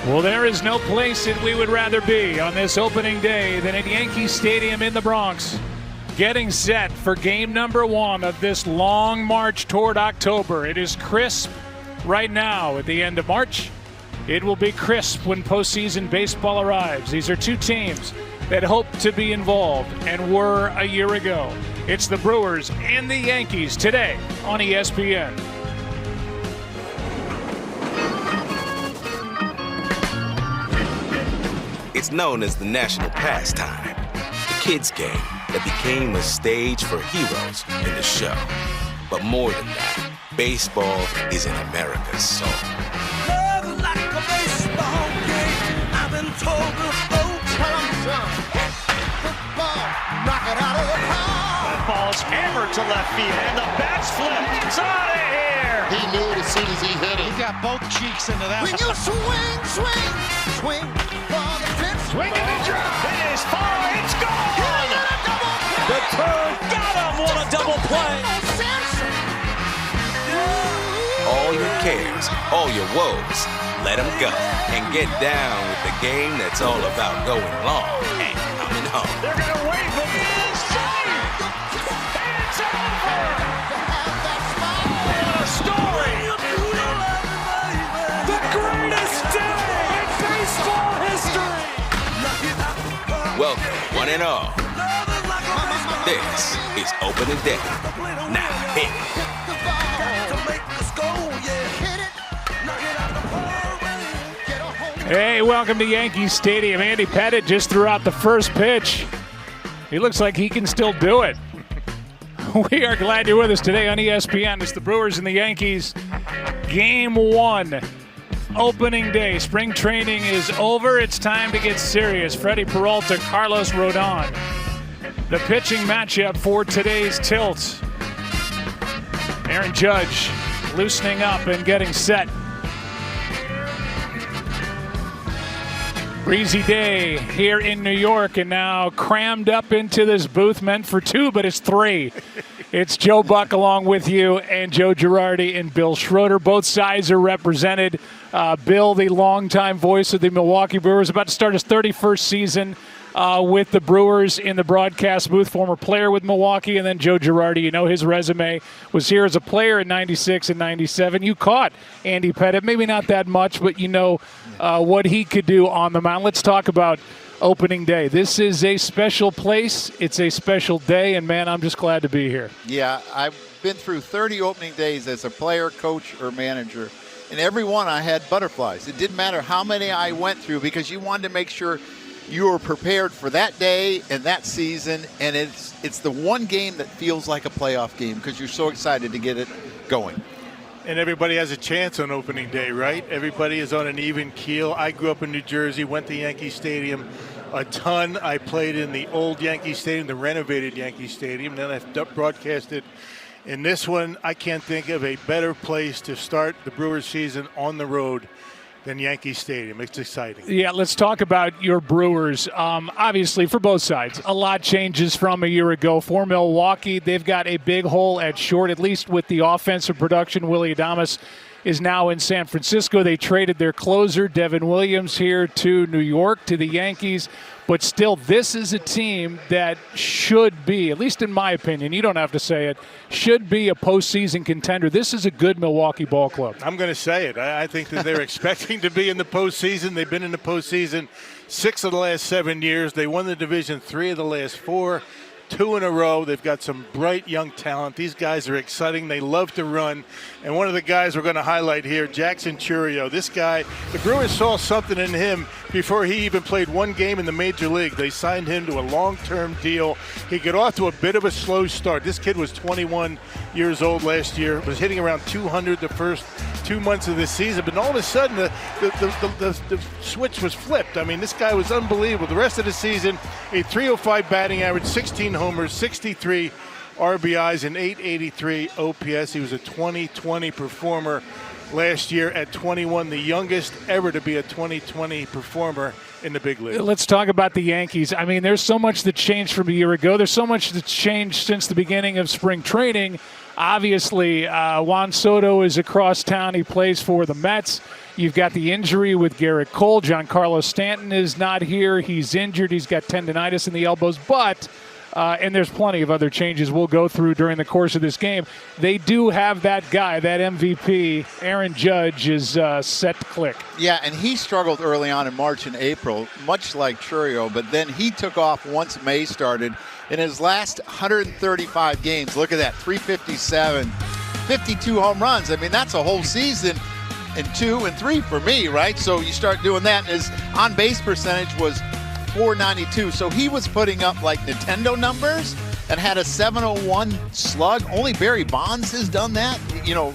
Well, there is no place that we would rather be on this opening day than at Yankee Stadium in the Bronx, getting set for game number 1 of this long march toward October. It is crisp right now at the end of March. It will be crisp when postseason baseball arrives. These are two teams that hope to be involved and were a year ago. It's the Brewers and the Yankees today on ESPN. It's known as the national pastime, the kids' game that became a stage for heroes in the show. But more than that, baseball is in America's soul. Love like a baseball game. I've been told before. Football, knock it out of the park. That ball's hammered to left field, and the bat's flipped. It's out of here. He knew it as soon as he hit it. He got both cheeks into that. When you swing, for the fence. Swing and a drop. It is far. It's gone. The turn got him. What a double play. All your cares, all your woes, let them go and get down with the game that's all about going long and coming home. They're going to wave him. It's safe. It's over. What a story. The greatest day in baseball history. Welcome, one and all. This is opening day. Now hit it. Hey, welcome to Yankee Stadium. Andy Pettitte just threw out the first pitch. He looks like he can still do it. We are glad you're with us today on ESPN. It's the Brewers and the Yankees. Game 1, opening day. Spring training is over. It's time to get serious. Freddie Peralta, Carlos Rodon. The pitching matchup for today's tilt. Aaron Judge loosening up and getting set. Breezy day here in New York, and now crammed up into this booth meant for 2, but it's 3. It's Joe Buck along with you and Joe Girardi and Bill Schroeder. Both sides are represented. Bill, the longtime voice of the Milwaukee Brewers, about to start his 31st season with the Brewers in the broadcast booth, former player with Milwaukee, and then Joe Girardi. You know his resume, was here as a player in 96 and 97. You caught Andy Pettitte, maybe not that much, but you know what he could do on the mound. Let's talk about opening day. This is a special place. It's a special day, and man, I'm just glad to be here. Yeah, I've been through 30 opening days as a player, coach, or manager, and every one I had butterflies. It didn't matter how many I went through because you wanted to make sure you were prepared for that day and that season, and it's the one game that feels like a playoff game because you're so excited to get it going. And everybody has a chance on opening day, right? Everybody is on an even keel. I grew up in New Jersey, went to Yankee Stadium a ton. I played in the old Yankee Stadium, the renovated Yankee Stadium. Then I broadcasted in this one. I can't think of a better place to start the Brewers season on the road than Yankee Stadium. It's exciting. Yeah, let's talk about your Brewers. Obviously, for both sides, a lot changes from a year ago. For Milwaukee, they've got a big hole at short, at least with the offensive production. Willie Adames is now in San Francisco. They traded their closer, Devin Williams, here to New York, to the Yankees. But still, this is a team that should be, at least in my opinion, you don't have to say it, should be a postseason contender. This is a good Milwaukee ball club. I'm going to say it. I think that they're expecting to be in the postseason. They've been in the postseason 6 of the last 7 years. They won the division 3 of the last 4. 2 in a row. They've got some bright young talent. These guys are exciting. They love to run. And one of the guys we're going to highlight here, Jackson Chourio. This guy, the Brewers saw something in him before he even played one game in the major league. They signed him to a long-term deal. He got off to a bit of a slow start. This kid was 21 years old last year, was hitting around 200 the first 2 months of this season, but all of a sudden the switch was flipped. I mean, this guy was unbelievable. The rest of the season, a 305 batting average, 16 homers, 63 RBIs, and 883 OPS. He was a 2020 performer last year at 21, the youngest ever to be a 2020 performer in the big league. Let's talk about the Yankees. I mean, there's so much that changed from a year ago. There's so much that's changed since the beginning of spring training. Obviously, Juan Soto is across town. He plays for the Mets. You've got the injury with Garrett Cole. Giancarlo Stanton is not here. He's injured. He's got tendonitis in the elbows. But, and there's plenty of other changes we'll go through during the course of this game. They do have that guy, that MVP, Aaron Judge, is set to click. Yeah, and he struggled early on in March and April, much like Churio, but then he took off once May started. In his last 135 games, look at that, 357, 52 home runs. I mean, that's a whole season in 2 and 3 for me, right? So you start doing that. His on-base percentage was .492, so he was putting up like Nintendo numbers and had a .701 slug. Only Barry Bonds has done that, you know,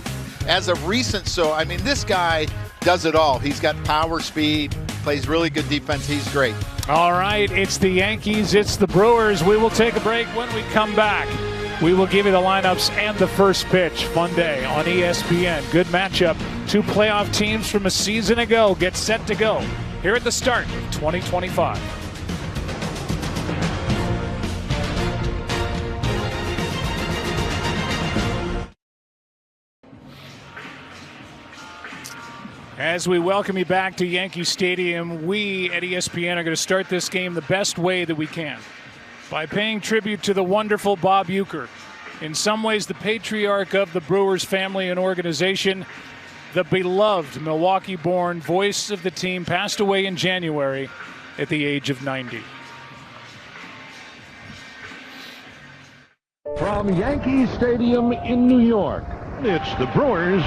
as of recent. So, I mean, this guy does it all. He's got power, speed, plays really good defense. He's great. All right, it's the Yankees, it's the Brewers. We will take a break. When we come back, we will give you the lineups and the first pitch. Fun day on ESPN. Good matchup. 2 playoff teams from a season ago get set to go here at the start of 2025. As we welcome you back to Yankee Stadium, we at ESPN are going to start this game the best way that we can by paying tribute to the wonderful Bob Uecker. In some ways, the patriarch of the Brewers family and organization, the beloved Milwaukee-born voice of the team, passed away in January at the age of 90. From Yankee Stadium in New York, it's the Brewers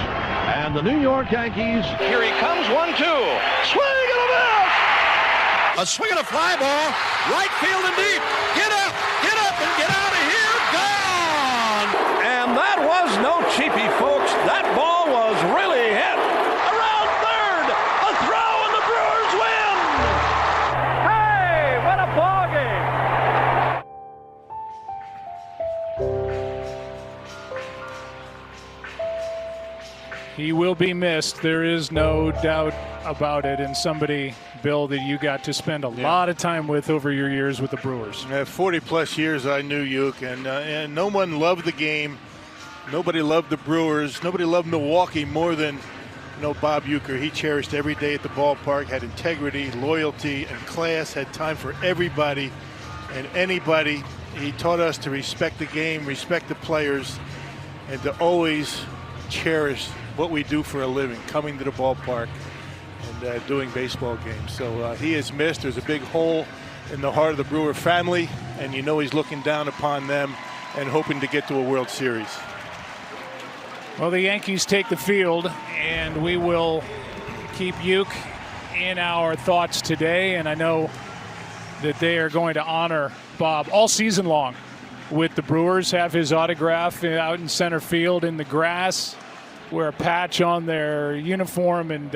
and the New York Yankees. Here he comes, 1-2. Swing and a miss! A swing and a fly ball, right field and deep. Get up and get out of here. Gone! And that was no cheapie, folks. That ball was really hit. Around third, a throw, and the Brewers win! Hey, what a ball game! He will be missed. There is no doubt about it. And somebody, Bill, that you got to spend a lot of time with over your years with the Brewers. 40-plus years I knew Uke, and no one loved the game. Nobody loved the Brewers. Nobody loved Milwaukee more than Bob Uecker. He cherished every day at the ballpark, had integrity, loyalty, and class, had time for everybody and anybody. He taught us to respect the game, respect the players, and to always cherish what we do for a living, coming to the ballpark and doing baseball games. So he is missed. There's a big hole in the heart of the Brewer family, and he's looking down upon them and hoping to get to a World Series. Well, the Yankees take the field, and we will keep Uke in our thoughts today. And I know that they are going to honor Bob all season long with the Brewers, have his autograph out in center field in the grass, wear a patch on their uniform, and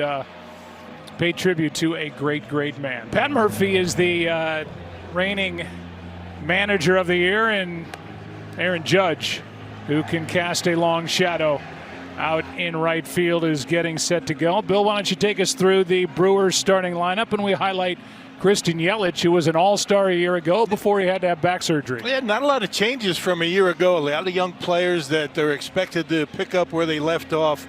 pay tribute to a great, great man. Pat Murphy is the reigning manager of the year, and Aaron Judge, who can cast a long shadow out in right field, is getting set to go. Bill, why don't you take us through the Brewers starting lineup, and we highlight Christian Yelich, who was an all-star a year ago before he had to have back surgery. Yeah, not a lot of changes from a year ago. A lot of young players that they're expected to pick up where they left off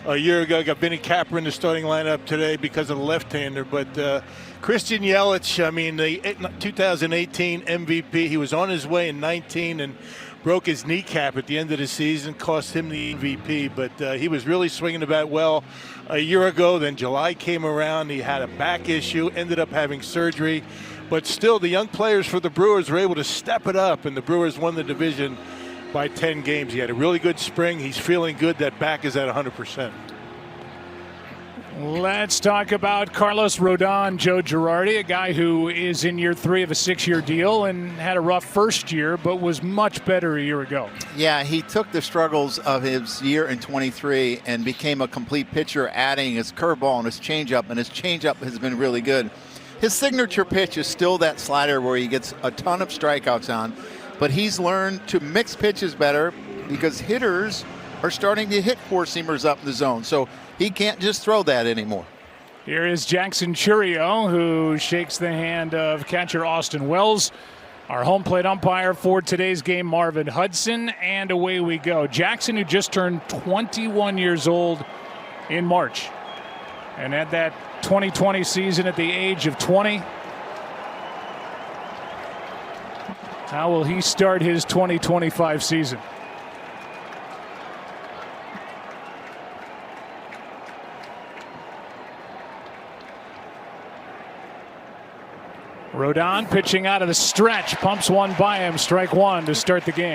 a year ago. Got Vinny Capra in the starting lineup today because of the left-hander. But Christian Yelich, the 2018 MVP, he was on his way in 19 and broke his kneecap at the end of the season, cost him the MVP. But he was really swinging the bat well a year ago. Then July came around. He had a back issue, ended up having surgery. But still, the young players for the Brewers were able to step it up, and the Brewers won the division by 10 games. He had a really good spring. He's feeling good. That back is at 100%. Let's talk about Carlos Rodon, Joe Girardi, a guy who is in year 3 of a 6-year deal and had a rough first year, but was much better a year ago. Yeah, he took the struggles of his year in 23 and became a complete pitcher, adding his curveball and his changeup, and his changeup has been really good. His signature pitch is still that slider where he gets a ton of strikeouts on, but he's learned to mix pitches better because hitters are starting to hit four-seamers up in the zone. So he can't just throw that anymore. Here is Jackson Churio, who shakes the hand of catcher Austin Wells, Our home plate umpire for today's game, Marvin Hudson, and away we go. Jackson, who just turned 21 years old in March and had that 2020 season at the age of 20. How will he start his 2025 season? Rodon pitching out of the stretch, pumps one by him, strike one to start the game.